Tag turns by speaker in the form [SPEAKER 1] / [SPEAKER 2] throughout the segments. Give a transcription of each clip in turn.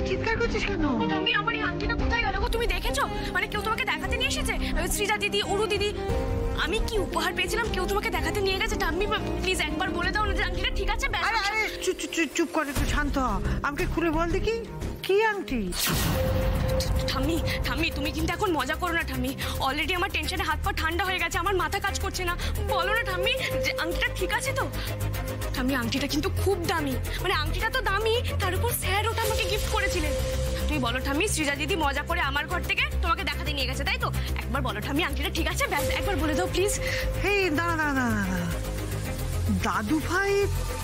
[SPEAKER 1] চিৎকার করছিস কেন? তুমি আমার এই আংটিটা কোথায় গেল গো? তুমি দেখেছো? মানে কেউ তোমাকে দেখাতে নিয়ে এসেছে? শ্রীজা দিদি, অরু দিদি, আমি কি উপহার পেয়েছিলাম কেউ তোমাকে দেখাতে নিয়ে গেছে? ঠাম্মি প্লিজ একবার বলে দাও না যে আংটিটা ঠিক আছে।
[SPEAKER 2] আরে চুপ করে, একটু শান্ত হ। আমাকে খুলে বল দেখি কি আংটি।
[SPEAKER 1] ঠাম্মি ঠাম্মি তুমি কিন্তু এখন মজা করো না ঠাম্মি। অলরেডি আমার টেনশনে হাত পা ঠান্ডা হয়ে গেছে, আমার মাথা কাজ করছে না। বলো না ঠাম্মি যে আংটিটা ঠিক আছে তো? ঠাম্মি আংটিটা কিন্তু খুব দামি, মানে আংটিটা তো দামি, তার উপর স্যার ওটা আমাকে গিফট করেছিলেন। তুমি বলো ঠাম্মি শ্রীজা দিদি মজা করে আমার ঘর থেকে তোমাকে দেখাতে নিয়ে গেছে তাই তো? একবার বলো ঠাম্মি আংটিটা ঠিক আছে, ব্যাস একবার বলে দাও প্লিজ।
[SPEAKER 2] হে দাঁড়া, দাদু ভাই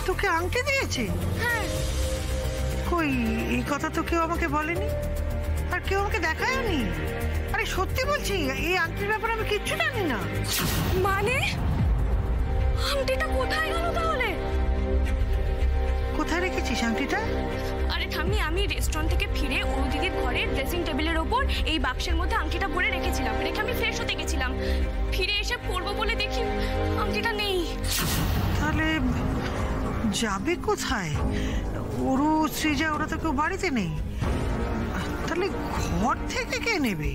[SPEAKER 2] তোকে আংটি দিয়েছে?
[SPEAKER 1] হ্যাঁ।
[SPEAKER 2] কই এই কথা তো কেউ আমাকে বলেনি, আর কেউ আমাকে দেখায়নি। আরে সত্যি বলছি, এই আংটির ব্যাপারে আমি কিচ্ছু জানি না।
[SPEAKER 1] মানে আংটিটা কোথায় গেল তাহলে?
[SPEAKER 2] কোথায় রেখেছিস আংটিটা?
[SPEAKER 1] আরে ঠাম্মি আমি রেস্টুরেন্ট থেকে ফিরে অরু দিদির ঘরে ড্রেসিং টেবিলের ওপর এই বাক্সের মধ্যে আংটিটা ভরে রেখেছিলাম, রেখে আমি ফ্রেশ হতে গেছিলাম। ফিরে এসে পরবো বলে দেখি আংটিটা নেই।
[SPEAKER 2] তাহলে যাবে কোথায়? অরু, শ্রীজা ওরা তো কেউ বাড়িতে নেই, তাহলে ঘর থেকে কে নেবে?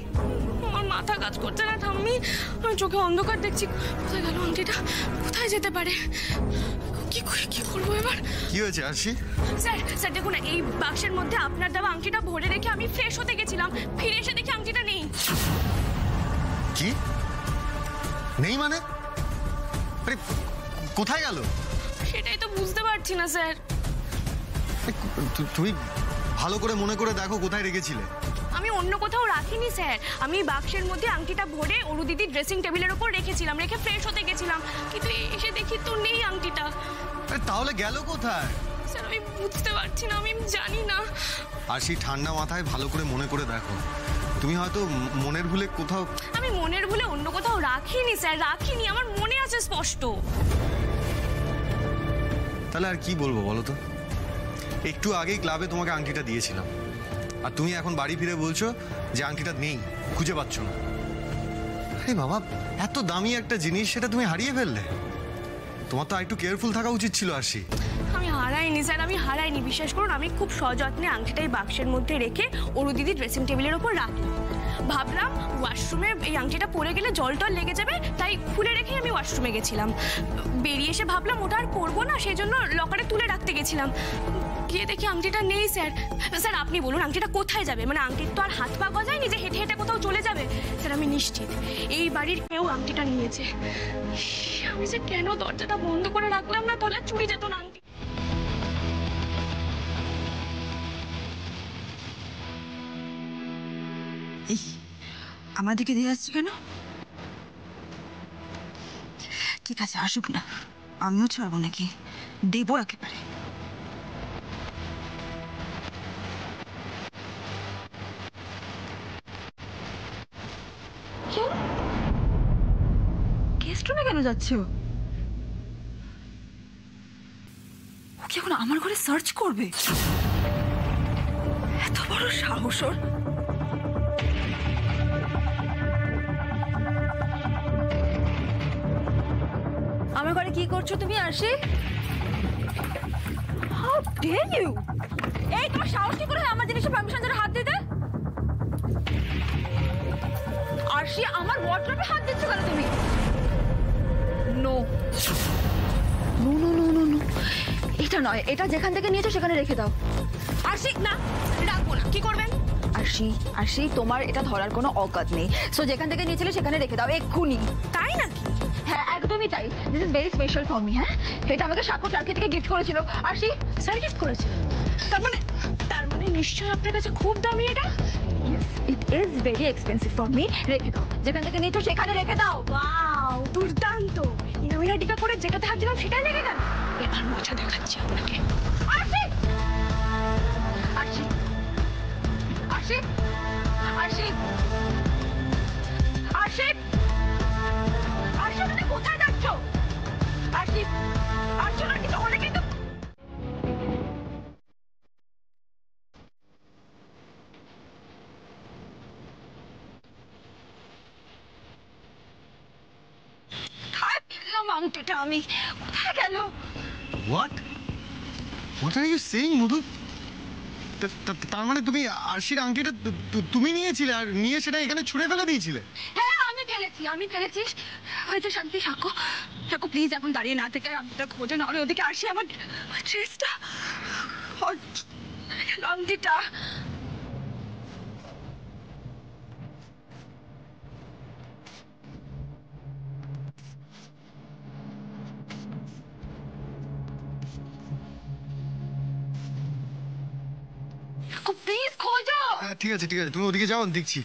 [SPEAKER 1] আমার মাথা কাজ করছে না ঠাম্মি, আমি চোখে অন্ধকার দেখছি। কোথায় গেল আংটিটা? কোথায় যেতে পারে? কি করবো এবার?
[SPEAKER 3] কি হয়েছে আরশি?
[SPEAKER 1] স্যার দেখুন না, এই বাক্সের মধ্যে আপনার দেওয়া আংটিটা ভরে রেখে আমি ফ্রেশ হতে গেছিলাম, ফিরে এসে দেখি আংটিটা নেই।
[SPEAKER 3] কি নেই মানে? আরে কোথায় গেল?
[SPEAKER 1] সেটাই তো বুঝতে পারছি না স্যার।
[SPEAKER 3] তুমি ভালো করে মনে করে দেখো কোথায় রেখেছিলে।
[SPEAKER 1] আমি অন্য কোথাও রাখিনি স্যার, আমি বাক্সের মধ্যে আংটিটা ভরে অরু দিদির ড্রেসিং টেবিলের ওপর রেখেছিলাম, রেখে ফ্রেশ হতে গেছিলাম, কিন্তু এসে দেখি তো নেই আংটিটা।
[SPEAKER 3] তাহলে গেল কোথায়?
[SPEAKER 1] স্যার আমি বুঝতে পারছি না, আমি জানি না।
[SPEAKER 3] আরশি ঠান্ডা মাথায় ভালো করে মনে করে দেখো, তুমি হয়তো মনের ভুলে কোথাও।
[SPEAKER 1] আমি মনের ভুলে অন্য কোথাও রাখিনি স্যার, রাখিনি, আমার মনে আছে স্পষ্ট।
[SPEAKER 3] তাহলে আর কি বলবো বলো তো? একটু আগেই ক্লাবে তোমাকে আংটিটা দিয়েছিলাম, আর তুমি এখন বাড়ি ফিরে বলছো যে আংটিটা নেই, খুঁজে পাচ্ছ না। আরে বাবা, এত দামি একটা জিনিস সেটা তুমি হারিয়ে ফেললে। তোমার তো একটু কেয়ারফুল থাকা উচিত ছিল আরশি।
[SPEAKER 1] আমি হারাইনি স্যার, আমি হারাইনি, বিশ্বাস করুন। আমি খুব সযত্নে আংটিটাই বাক্সের মধ্যে রেখে অরু দিদি ড্রেসিং টেবিলের ওপর রাখলাম। ভাবলাম ওয়াশরুমে এই আংটিটা পরে গেলে জল টল লেগে যাবে, তাই খুলে রেখে আমি ওয়াশরুমে গেছিলাম। বেরিয়ে এসে ভাবলাম ওটা আর পরবো না, সেই জন্য লকারে তুলে রাখতে গেছিলাম। গিয়ে দেখি আংটিটা নেই স্যার। স্যার আপনি বলুন আংটিটা কোথায় যাবে? মানে আংটির তো আর হাত পা গজায়নি যে হেঁটে হেঁটে কোথাও চলে যাবে। স্যার আমি নিশ্চিত এই বাড়ির কেউ আংটিটা নিয়েছে। আমি যে কেন দরজাটা বন্ধ করে রাখলাম না, তাহলে চুরি যেত না আংটি।
[SPEAKER 4] এই আমাদেরকে দিয়ে যাচ্ছে কেন? ঠিক আছে আসুক না, আমিও ছাড়বো নাকি, দেবো একেবারে। গেস্ট রুমে কেন যাচ্ছে ও? কি এখন আমার ঘরে সার্চ করবে? এত বড় সাহস ওর! আমার ঘরে কি করছো তুমি আরশি? How dare you! এই তোমার সাহস কি করে আমার জিনিসে পারমিশন ছাড়া হাত দিতে? আরশি আমার ওয়ার্ডরোবে হাত দিচ্ছ কেন তুমি? No no no no no no, এটা নয়, এটা যেখান থেকে নিয়েছো সেখানে রেখে দাও।
[SPEAKER 1] আরশি না, রাখবো না। কি করবেন?
[SPEAKER 4] আরশি তোমার এটা ধরার কোনো অকাত নেই, সো যেখান থেকে নিয়েছিলে সেখানে রেখে দাও এক্ষুনি।
[SPEAKER 1] তাই নাকি?
[SPEAKER 4] হ্যাঁ একদমই তাই। This is very special for me. হ্যাঁ এটা আমাকে সাক্ষর চারকে থেকে গিফট করেছিল আরশি।
[SPEAKER 1] স্যার গিফট করেছে? তার মানে নিশ্চয়ই আপনার কাছে খুব দামি এটা।
[SPEAKER 4] Yes it is very expensive for me. রেখে দাও, যেখান থেকে নিয়েছো সেখানে রেখে দাও।
[SPEAKER 1] ওয়াও দুর্দান্ত! ইনামিনা টিকা করে যেটাতে হাত দিলাম সেটাই লেগে গেল। এবার মজা দেখাচ্ছি আপনাকে।
[SPEAKER 4] আরশি আরশি আরশি আরশি আরশি আরশি তুমি কোথায় যাচ্ছ? আরশি আরশি না কিছু হলে কিন্তু। আংটিটা আমি কোথায় গেল?
[SPEAKER 3] What what are you saying Madhu? তার মানে তুমি আরশির আংটিটা তুমি নিয়েছিলে আর নিয়ে সেটা এখানে ছুঁড়ে ফেলে দিয়েছিলে?
[SPEAKER 4] হ্যাঁ আমি ফেলেছি হয়তো। শান্তি থাকো থাকো প্লিজ, এখন দাঁড়িয়ে না থেকে আংটিটা খোঁজো, নাহলে ওদিকে আসি আমার ড্রেসটা, আংটিটা। প্লিজ খোঁজো।
[SPEAKER 3] হ্যাঁ ঠিক আছে তুমি ওদিকে যাও, আমি দেখছি।